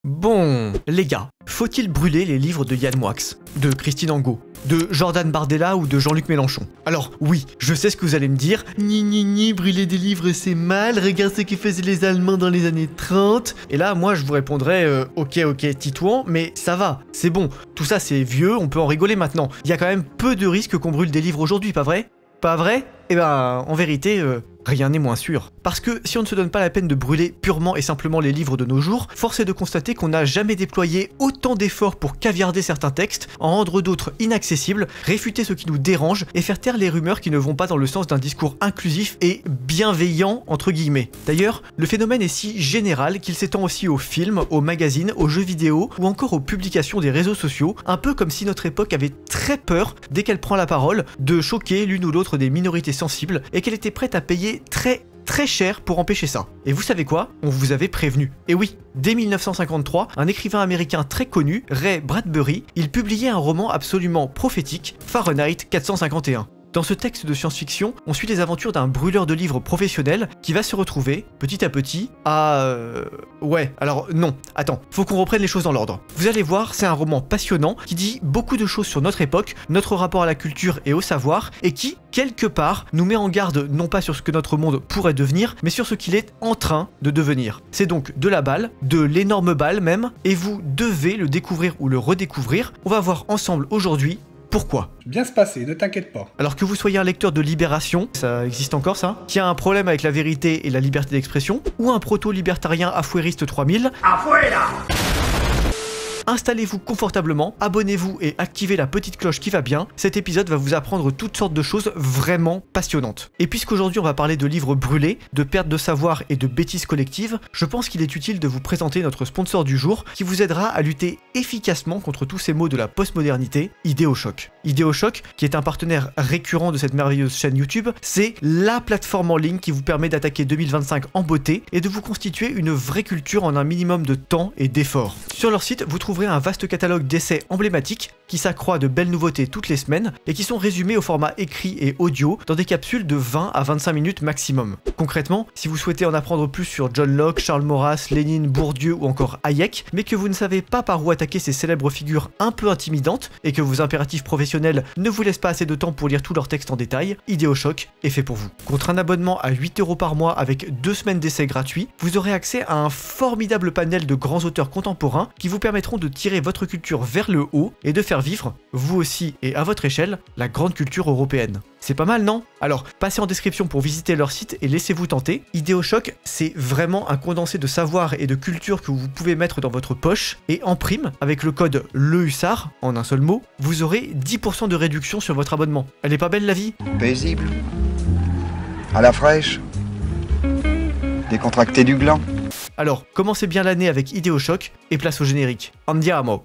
Bon, les gars, faut-il brûler les livres de Yann Moix, de Christine Angot, de Jordan Bardella ou de Jean-Luc Mélenchon? Alors oui, je sais ce que vous allez me dire, ni, brûler des livres c'est mal, regarde ce que faisaient les Allemands dans les années 30. Et là, moi je vous répondrais, ok, titouan, mais ça va, c'est bon, tout ça c'est vieux, on peut en rigoler maintenant. Il y a quand même peu de risques qu'on brûle des livres aujourd'hui, pas vrai? Pas vrai? Eh ben, en vérité, rien n'est moins sûr. Parce que si on ne se donne pas la peine de brûler purement et simplement les livres de nos jours, force est de constater qu'on n'a jamais déployé autant d'efforts pour caviarder certains textes, en rendre d'autres inaccessibles, réfuter ce qui nous dérange et faire taire les rumeurs qui ne vont pas dans le sens d'un discours inclusif et bienveillant entre guillemets. D'ailleurs, le phénomène est si général qu'il s'étend aussi aux films, aux magazines, aux jeux vidéo ou encore aux publications des réseaux sociaux, un peu comme si notre époque avait très peur, dès qu'elle prend la parole, de choquer l'une ou l'autre des minorités sensibles et qu'elle était prête à payer très cher pour empêcher ça. Et vous savez quoi? On vous avait prévenu. Et oui, dès 1953, un écrivain américain très connu, Ray Bradbury, il publiait un roman absolument prophétique, Fahrenheit 451. Dans ce texte de science-fiction, on suit les aventures d'un brûleur de livres professionnel qui va se retrouver, petit à petit, à... Ouais, alors non, attends, faut qu'on reprenne les choses dans l'ordre. Vous allez voir, c'est un roman passionnant qui dit beaucoup de choses sur notre époque, notre rapport à la culture et au savoir, et qui, quelque part, nous met en garde non pas sur ce que notre monde pourrait devenir, mais sur ce qu'il est en train de devenir. C'est donc de la balle, de l'énorme balle même, et vous devez le découvrir ou le redécouvrir. On va voir ensemble aujourd'hui pourquoi. Bien se passer, ne t'inquiète pas. Alors que vous soyez un lecteur de Libération, ça existe encore ça, qui a un problème avec la vérité et la liberté d'expression, ou un proto-libertarien afouériste 3000, Afuera! Installez-vous confortablement, abonnez-vous et activez la petite cloche qui va bien, cet épisode va vous apprendre toutes sortes de choses vraiment passionnantes. Et puisqu'aujourd'hui on va parler de livres brûlés, de perte de savoir et de bêtises collectives, je pense qu'il est utile de vous présenter notre sponsor du jour qui vous aidera à lutter efficacement contre tous ces maux de la postmodernité, Idéochoc. Idéochoc, qui est un partenaire récurrent de cette merveilleuse chaîne YouTube, c'est la plateforme en ligne qui vous permet d'attaquer 2025 en beauté et de vous constituer une vraie culture en un minimum de temps et d'efforts. Sur leur site, vous trouverez un vaste catalogue d'essais emblématiques qui s'accroît de belles nouveautés toutes les semaines et qui sont résumés au format écrit et audio dans des capsules de 20 à 25 minutes maximum. Concrètement, si vous souhaitez en apprendre plus sur John Locke, Charles Maurras, Lénine, Bourdieu ou encore Hayek, mais que vous ne savez pas par où attaquer ces célèbres figures un peu intimidantes et que vos impératifs professionnels ne vous laissent pas assez de temps pour lire tous leurs textes en détail, Idéochoc est fait pour vous. Contre un abonnement à 8 € par mois avec 2 semaines d'essais gratuits, vous aurez accès à un formidable panel de grands auteurs contemporains qui vous permettront de tirer votre culture vers le haut et de faire vivre, vous aussi et à votre échelle, la grande culture européenne. C'est pas mal, non? Alors, passez en description pour visiter leur site et laissez-vous tenter. Idéochoc, c'est vraiment un condensé de savoir et de culture que vous pouvez mettre dans votre poche. Et en prime, avec le code LEHUSSARD, en un seul mot, vous aurez 10% de réduction sur votre abonnement. Elle est pas belle la vie? Paisible. À la fraîche. Décontracté du gland. Alors, commencez bien l'année avec Idéochoc et place au générique. Andiamo!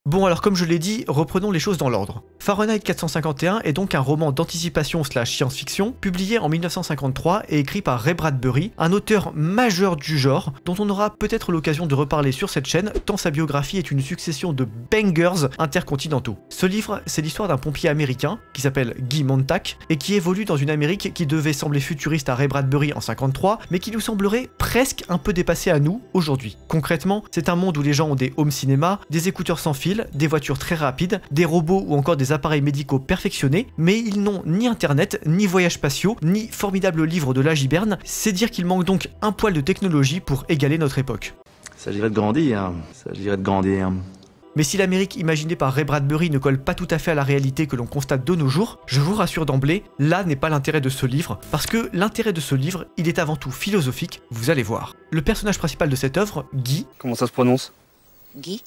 Bon alors comme je l'ai dit, reprenons les choses dans l'ordre. Fahrenheit 451 est donc un roman d'anticipation / science-fiction publié en 1953 et écrit par Ray Bradbury, un auteur majeur du genre dont on aura peut-être l'occasion de reparler sur cette chaîne tant sa biographie est une succession de bangers intercontinentaux. Ce livre, c'est l'histoire d'un pompier américain qui s'appelle Guy Montag et qui évolue dans une Amérique qui devait sembler futuriste à Ray Bradbury en 53 mais qui nous semblerait presque un peu dépassée à nous aujourd'hui. Concrètement, c'est un monde où les gens ont des home cinéma, des écouteurs sans fil, des voitures très rapides, des robots ou encore des appareils médicaux perfectionnés, mais ils n'ont ni internet, ni voyages spatiaux, ni formidable livre de l'âge hiberne, c'est dire qu'il manque donc un poil de technologie pour égaler notre époque. S'agirait de grandir, s'agirait de grandir. Mais si l'Amérique imaginée par Ray Bradbury ne colle pas tout à fait à la réalité que l'on constate de nos jours, je vous rassure d'emblée, là n'est pas l'intérêt de ce livre, parce que l'intérêt de ce livre, il est avant tout philosophique, vous allez voir. Le personnage principal de cette œuvre, Guy... Comment ça se prononce? Guy?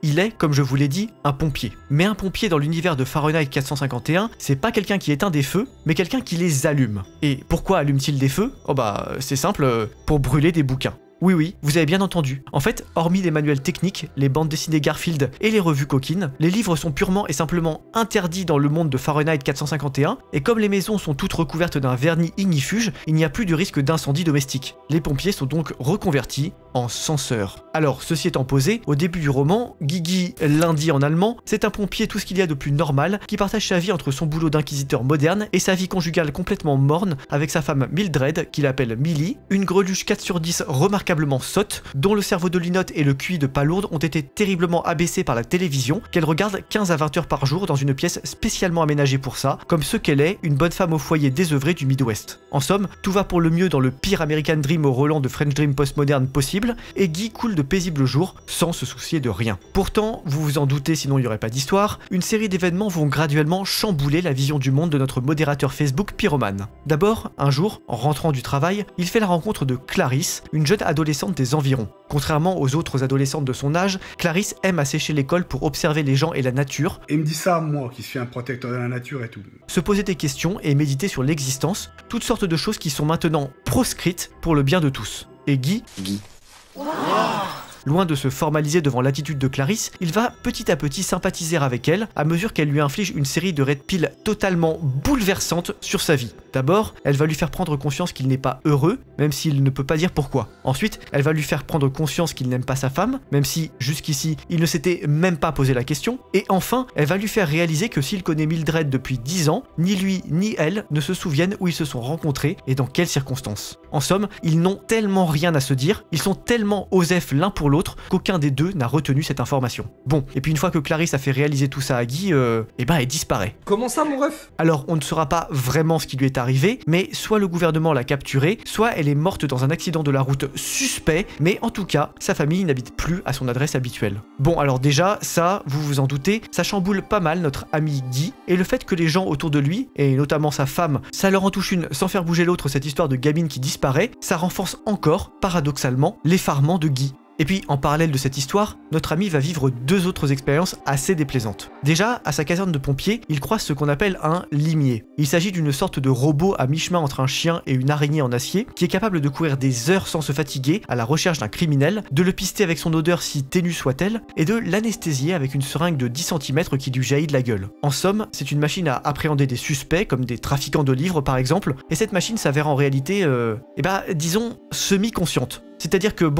Il est, comme je vous l'ai dit, un pompier. Mais un pompier dans l'univers de Fahrenheit 451, c'est pas quelqu'un qui éteint des feux, mais quelqu'un qui les allume. Et pourquoi allume-t-il des feux? Oh bah, c'est simple, pour brûler des bouquins. Oui, vous avez bien entendu. En fait, hormis les manuels techniques, les bandes dessinées Garfield et les revues coquines, les livres sont purement et simplement interdits dans le monde de Fahrenheit 451, et comme les maisons sont toutes recouvertes d'un vernis ignifuge, il n'y a plus de risque d'incendie domestique. Les pompiers sont donc reconvertis en censeurs. Alors, ceci étant posé, au début du roman, Guigui, lundi en allemand, c'est un pompier tout ce qu'il y a de plus normal qui partage sa vie entre son boulot d'inquisiteur moderne et sa vie conjugale complètement morne avec sa femme Mildred, qu'il appelle Millie, une greluche 4/10 remarquablement sotte, dont le cerveau de linotte et le QI de palourde ont été terriblement abaissés par la télévision, qu'elle regarde 15 à 20 heures par jour dans une pièce spécialement aménagée pour ça, comme ce qu'elle est, une bonne femme au foyer désœuvrée du Midwest. En somme, tout va pour le mieux dans le pire American Dream au Roland de French Dream postmoderne possible, et Guy coule de paisibles jours sans se soucier de rien. Pourtant, vous vous en doutez sinon il n'y aurait pas d'histoire, une série d'événements vont graduellement chambouler la vision du monde de notre modérateur Facebook Pyromane. D'abord, un jour, en rentrant du travail, il fait la rencontre de Clarisse, une jeune adolescente des environs. Contrairement aux autres adolescentes de son âge, Clarisse aime assécher l'école pour observer les gens et la nature. Et il me dit ça, moi, qui suis un protecteur de la nature et tout. Se poser des questions et méditer sur l'existence, toutes sortes de choses qui sont maintenant proscrites pour le bien de tous. Et Guy. Loin de se formaliser devant l'attitude de Clarisse, il va petit à petit sympathiser avec elle à mesure qu'elle lui inflige une série de red pills totalement bouleversantes sur sa vie. D'abord, elle va lui faire prendre conscience qu'il n'est pas heureux, même s'il ne peut pas dire pourquoi. Ensuite, elle va lui faire prendre conscience qu'il n'aime pas sa femme, même si, jusqu'ici, il ne s'était même pas posé la question. Et enfin, elle va lui faire réaliser que s'il connaît Mildred depuis 10 ans, ni lui ni elle ne se souviennent où ils se sont rencontrés et dans quelles circonstances. En somme, ils n'ont tellement rien à se dire, ils sont tellement osef l'un pour l'autre qu'aucun des deux n'a retenu cette information. Bon, et puis une fois que Clarisse a fait réaliser tout ça à Guy, elle disparaît. Comment ça, mon ref? Alors, on ne saura pas vraiment ce qui lui est arrivé, mais soit le gouvernement l'a capturée, soit elle est morte dans un accident de la route suspect, mais en tout cas, sa famille n'habite plus à son adresse habituelle. Bon, alors déjà, ça, vous vous en doutez, ça chamboule pas mal notre ami Guy, et le fait que les gens autour de lui, et notamment sa femme, ça leur en touche une sans faire bouger l'autre, cette histoire de gamine qui disparaît, ça renforce encore, paradoxalement, l'effarement de Guy. Et puis, en parallèle de cette histoire, notre ami va vivre deux autres expériences assez déplaisantes. Déjà, à sa caserne de pompiers, il croise ce qu'on appelle un limier. Il s'agit d'une sorte de robot à mi-chemin entre un chien et une araignée en acier, qui est capable de courir des heures sans se fatiguer à la recherche d'un criminel, de le pister avec son odeur si ténue soit-elle, et de l'anesthésier avec une seringue de 10 cm qui lui jaillit de la gueule. En somme, c'est une machine à appréhender des suspects, comme des trafiquants de livres par exemple, et cette machine s'avère en réalité, disons, semi-consciente. C'est-à-dire que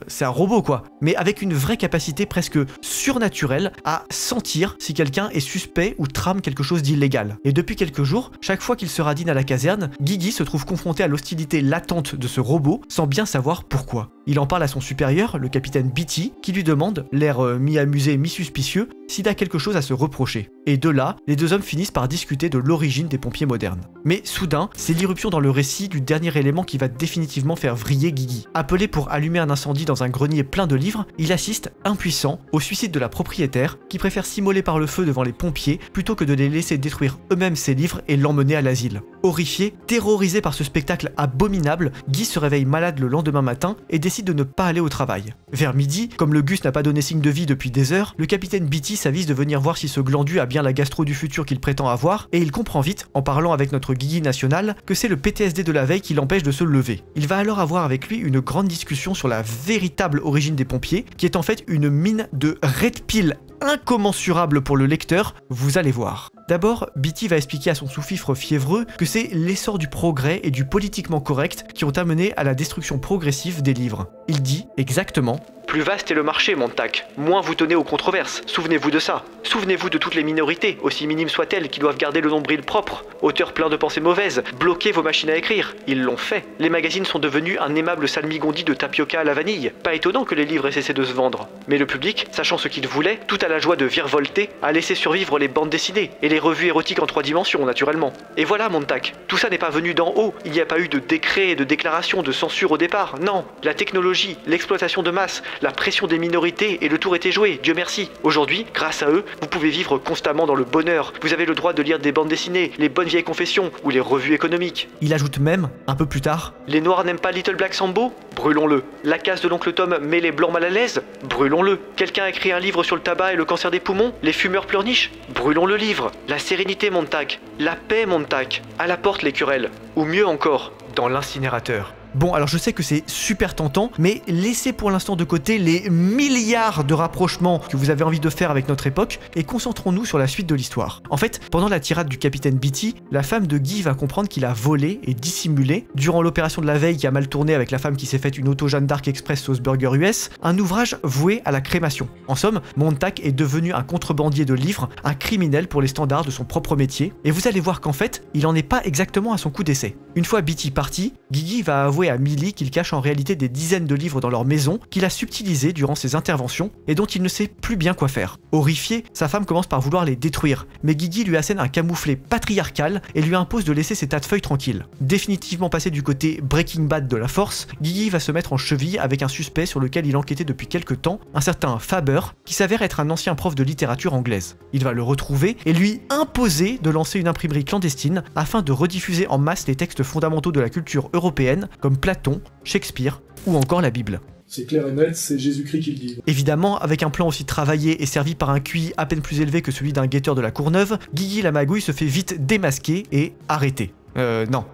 c'est un robot quoi, mais avec une vraie capacité presque surnaturelle à sentir si quelqu'un est suspect ou trame quelque chose d'illégal. Et depuis quelques jours, chaque fois qu'il se radine à la caserne, Guigui se trouve confronté à l'hostilité latente de ce robot sans bien savoir pourquoi. Il en parle à son supérieur, le capitaine Beatty, qui lui demande, l'air mi-amusé, mi-suspicieux, s'il a quelque chose à se reprocher. Et de là, les deux hommes finissent par discuter de l'origine des pompiers modernes. Mais soudain, c'est l'irruption dans le récit du dernier élément qui va définitivement faire vriller Guigui. Appelé pour allumer un incendie dans un grenier plein de livres, il assiste, impuissant, au suicide de la propriétaire, qui préfère s'immoler par le feu devant les pompiers plutôt que de les laisser détruire eux-mêmes ses livres et l'emmener à l'asile. Horrifié, terrorisé par ce spectacle abominable, Guy se réveille malade le lendemain matin et décide de ne pas aller au travail. Vers midi, comme le Gus n'a pas donné signe de vie depuis des heures, le capitaine Beatty s'avise de venir voir si ce glandu a bien la gastro du futur qu'il prétend avoir, et il comprend vite, en parlant avec notre Guigui national, que c'est le PTSD de la veille qui l'empêche de se lever. Il va alors avoir avec lui une grande discussion sur la véritable origine des pompiers, qui est en fait une mine de red pill incommensurable pour le lecteur, vous allez voir. D'abord, Beatty va expliquer à son sous-fifre fiévreux que c'est l'essor du progrès et du politiquement correct qui ont amené à la destruction progressive des livres. Il dit exactement: plus vaste est le marché, Montag, moins vous tenez aux controverses. Souvenez-vous de ça. Souvenez-vous de toutes les minorités, aussi minimes soient-elles, qui doivent garder le nombril propre. Auteurs pleins de pensées mauvaises, bloquez vos machines à écrire. Ils l'ont fait. Les magazines sont devenus un aimable salmigondi de tapioca à la vanille. Pas étonnant que les livres aient cessé de se vendre. Mais le public, sachant ce qu'il voulait, tout à la joie de virevolter, a laissé survivre les bandes dessinées et les revues érotiques en 3 dimensions, naturellement. Et voilà, Montag, tout ça n'est pas venu d'en haut. Il n'y a pas eu de décret et de déclaration de censure au départ. Non, la technologie, l'exploitation de masse, la pression des minorités et le tour était joué, Dieu merci. Aujourd'hui, grâce à eux, vous pouvez vivre constamment dans le bonheur. Vous avez le droit de lire des bandes dessinées, les bonnes vieilles confessions ou les revues économiques. Il ajoute même, un peu plus tard, les Noirs n'aiment pas Little Black Sambo? Brûlons-le. La case de l'oncle Tom met les Blancs mal à l'aise? Brûlons-le. Quelqu'un a écrit un livre sur le tabac et le cancer des poumons? Les fumeurs pleurnichent? Brûlons le livre. La sérénité, Montag. La paix, Montag. À la porte, les querelles. Ou mieux encore, dans l'incinérateur. Bon, alors je sais que c'est super tentant, mais laissez pour l'instant de côté les milliards de rapprochements que vous avez envie de faire avec notre époque et concentrons-nous sur la suite de l'histoire. En fait, pendant la tirade du capitaine Beatty, la femme de Guy va comprendre qu'il a volé et dissimulé, durant l'opération de la veille qui a mal tourné avec la femme qui s'est faite une auto Jeanne d'Arc Express sauce burger US, un ouvrage voué à la crémation. En somme, Montag est devenu un contrebandier de livres, un criminel pour les standards de son propre métier, et vous allez voir qu'en fait, il en est pas exactement à son coup d'essai. Une fois Beatty parti, Guigui va avouer à Millie qu'il cache en réalité des dizaines de livres dans leur maison, qu'il a subtilisés durant ses interventions et dont il ne sait plus bien quoi faire. Horrifié, sa femme commence par vouloir les détruire, mais Guigui lui assène un camouflet patriarcal et lui impose de laisser ses tas de feuilles tranquilles. Définitivement passé du côté Breaking Bad de la force, Guigui va se mettre en cheville avec un suspect sur lequel il enquêtait depuis quelque temps, un certain Faber, qui s'avère être un ancien prof de littérature anglaise. Il va le retrouver et lui imposer de lancer une imprimerie clandestine afin de rediffuser en masse les textes fondamentaux de la culture européenne comme Platon, Shakespeare ou encore la Bible. C'est clair et net, c'est Jésus-Christ qui le dit. Évidemment, avec un plan aussi travaillé et servi par un QI à peine plus élevé que celui d'un guetteur de la Courneuve, Guigui la magouille se fait vite démasquer et arrêter. Non,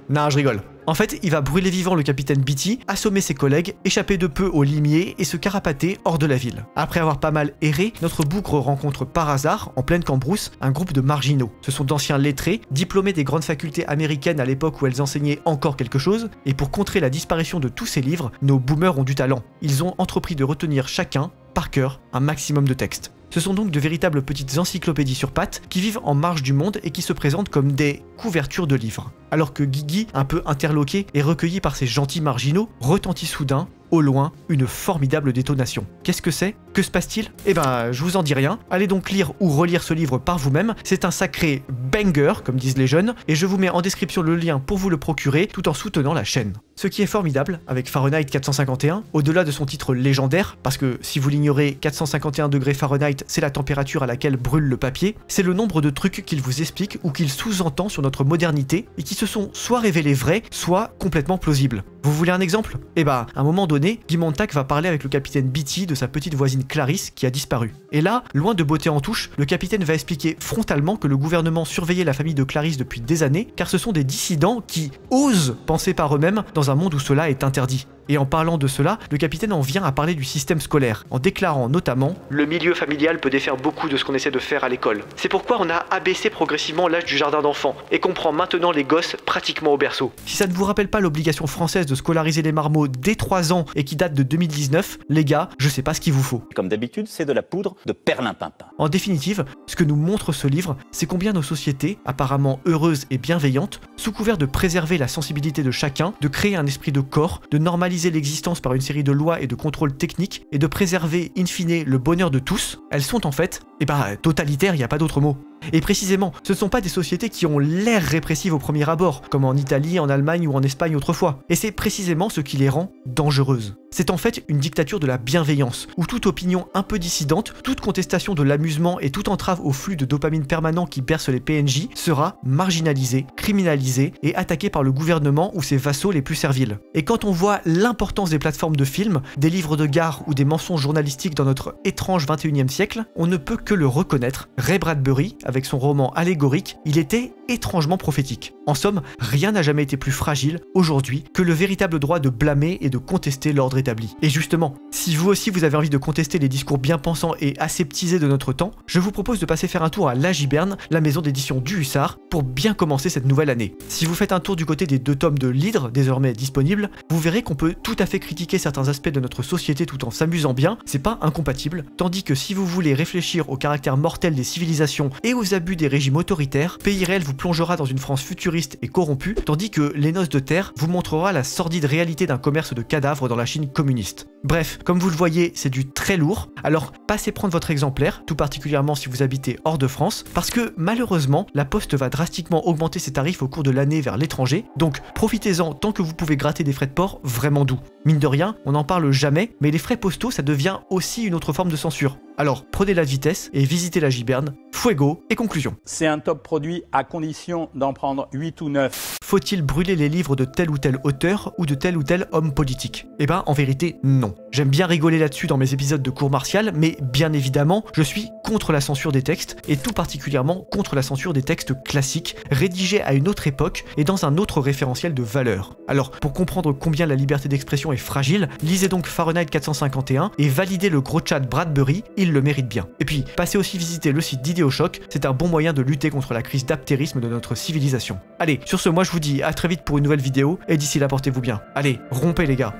non, je rigole. En fait, il va brûler vivant le capitaine Beatty, assommer ses collègues, échapper de peu au limier et se carapater hors de la ville. Après avoir pas mal erré, notre bougre rencontre par hasard, en pleine cambrousse, un groupe de marginaux. Ce sont d'anciens lettrés, diplômés des grandes facultés américaines à l'époque où elles enseignaient encore quelque chose, et pour contrer la disparition de tous ces livres, nos boomers ont du talent. Ils ont entrepris de retenir chacun, par cœur, un maximum de textes. Ce sont donc de véritables petites encyclopédies sur pattes qui vivent en marge du monde et qui se présentent comme des couvertures de livres. Alors que Guigui, un peu interloqué et recueilli par ces gentils marginaux, retentit soudain, au loin, une formidable détonation. Qu'est-ce que c'est? Que se passe-t-il? Eh ben, je vous en dis rien. Allez donc lire ou relire ce livre par vous-même. C'est un sacré banger, comme disent les jeunes, et je vous mets en description le lien pour vous le procurer tout en soutenant la chaîne. Ce qui est formidable avec Fahrenheit 451, au-delà de son titre légendaire, parce que si vous l'ignorez, 451 degrés Fahrenheit, c'est la température à laquelle brûle le papier, c'est le nombre de trucs qu'il vous explique ou qu'il sous-entend sur notre modernité et qui se sont soit révélés vrais, soit complètement plausibles. Vous voulez un exemple? Eh ben, à un moment donné, Guy Montag va parler avec le capitaine Beatty de sa petite voisine Clarisse qui a disparu. Et là, loin de botter en touche, le capitaine va expliquer frontalement que le gouvernement surveillait la famille de Clarisse depuis des années, car ce sont des dissidents qui osent penser par eux-mêmes dans un monde où cela est interdit. Et en parlant de cela, le capitaine en vient à parler du système scolaire, en déclarant notamment « Le milieu familial peut défaire beaucoup de ce qu'on essaie de faire à l'école. C'est pourquoi on a abaissé progressivement l'âge du jardin d'enfants, et qu'on prend maintenant les gosses pratiquement au berceau. Si ça ne vous rappelle pas l'obligation française de scolariser les marmots dès 3 ans et qui date de 2019, les gars, je sais pas ce qu'il vous faut. » Comme d'habitude, c'est de la poudre de perlimpinpin. En définitive, ce que nous montre ce livre, c'est combien nos sociétés, apparemment heureuses et bienveillantes, sous couvert de préserver la sensibilité de chacun, de créer un esprit de corps, de normaliser l'existence par une série de lois et de contrôles techniques, et de préserver in fine le bonheur de tous, elles sont en fait, totalitaires, y a pas d'autre mot. Et précisément, ce ne sont pas des sociétés qui ont l'air répressives au premier abord, comme en Italie, en Allemagne ou en Espagne autrefois. Et c'est précisément ce qui les rend dangereuses. C'est en fait une dictature de la bienveillance, où toute opinion un peu dissidente, toute contestation de l'amusement et toute entrave au flux de dopamine permanent qui berce les PNJ sera marginalisée, criminalisée et attaquée par le gouvernement ou ses vassaux les plus serviles. Et quand on voit l'importance des plateformes de films, des livres de gare ou des mensonges journalistiques dans notre étrange 21e siècle, on ne peut que le reconnaître. Ray Bradbury, avec son roman allégorique, il était étrangement prophétique. En somme, rien n'a jamais été plus fragile, aujourd'hui, que le véritable droit de blâmer et de contester l'ordre établi. Et justement, si vous aussi vous avez envie de contester les discours bien pensants et aseptisés de notre temps, je vous propose de passer faire un tour à La Giberne, la maison d'édition du Hussard, pour bien commencer cette nouvelle année. Si vous faites un tour du côté des 2 tomes de l'Hydre, désormais disponibles, vous verrez qu'on peut tout à fait critiquer certains aspects de notre société tout en s'amusant bien, c'est pas incompatible, tandis que si vous voulez réfléchir au caractère mortel des civilisations et aux abus des régimes autoritaires, Pays Réel vous plongera dans une France futuriste et corrompue, tandis que Les Noces de Terre vous montrera la sordide réalité d'un commerce de cadavres dans la Chine communiste. Bref, comme vous le voyez, c'est du très lourd, alors passez prendre votre exemplaire, tout particulièrement si vous habitez hors de France, parce que malheureusement, la Poste va drastiquement augmenter ses tarifs au cours de l'année vers l'étranger, donc profitez-en tant que vous pouvez gratter des frais de port vraiment doux. Mine de rien, on n'en parle jamais, mais les frais postaux, ça devient aussi une autre forme de censure. Alors prenez la vitesse et visitez La Giberne. Fuego et conclusion. C'est un top produit à condition d'en prendre 8 ou 9. Faut-il brûler les livres de tel ou tel auteur ou de tel ou tel homme politique? Eh ben en vérité non. J'aime bien rigoler là-dessus dans mes épisodes de cours martial, mais bien évidemment je suis contre la censure des textes, et tout particulièrement contre la censure des textes classiques, rédigés à une autre époque et dans un autre référentiel de valeurs. Alors, pour comprendre combien la liberté d'expression est fragile, lisez donc Fahrenheit 451 et validez le gros chat Bradbury, il le mérite bien. Et puis, passez aussi visiter le site d'Idéochoc, c'est un bon moyen de lutter contre la crise d'aptérisme de notre civilisation. Allez, sur ce, moi je vous dis à très vite pour une nouvelle vidéo, et d'ici là portez-vous bien. Allez, rompez les gars.